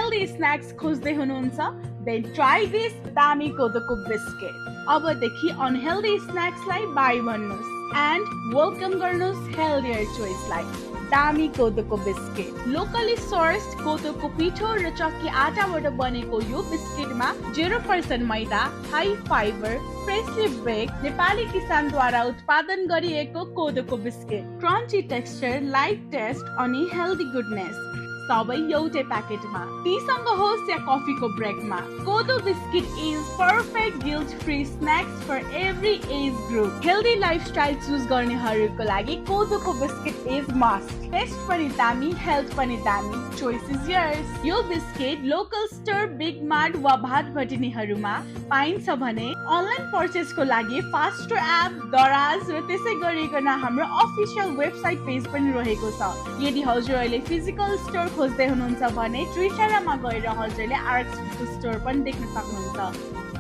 healthy snacks खोज्दै हुनुहुन्छ? Then try this दामी कोदोको बिस्किट. अबदेखि unhealthy snacks लाई बाई भन्नुस् and welcome गर्नुस् healthier choice लाई. दामी कोदोको बिस्किट. Locally sourced कोदोको पिठो र चक्की आटाबाट बनेको यो बिस्किटमा 0% मैदा, high fibre, freshly baked Nepali किसानद्वारा उत्पादन गरिएको कोदोको biscuit. Crunchy texture, light taste अनि हेल्दी गुडनेस. सबै एउटै प्याकेटमा. टीसँग होस् या कफीको ब्रेकमा. कोदो biscuit is perfect guilt free snacks for every age group. Healthy lifestyle choose गर्नेहरूको लागि कोदोको बिस्किट इज मस्ट. टेस्ट पनि दामी, हेल्थ पनि दामी. Choice is yours. यो biscuit local store, big mart वा भात भटिनीहरूमा पाइन्छ भने अनलाइन पर्चेसको लागि फास्टर एप, दराज र त्यसै गरिकन हाम्रो अफिसियल वेबसाइट पेज पनि रहेको छ. यदि हजुर अहिले फिजिकल स्टोर खोज्दै हुनुहुन्छ भने ट्विटरमा गएर हजुरले आरएक्स स्टोर पनि देख्न सक्नुहुन्छ.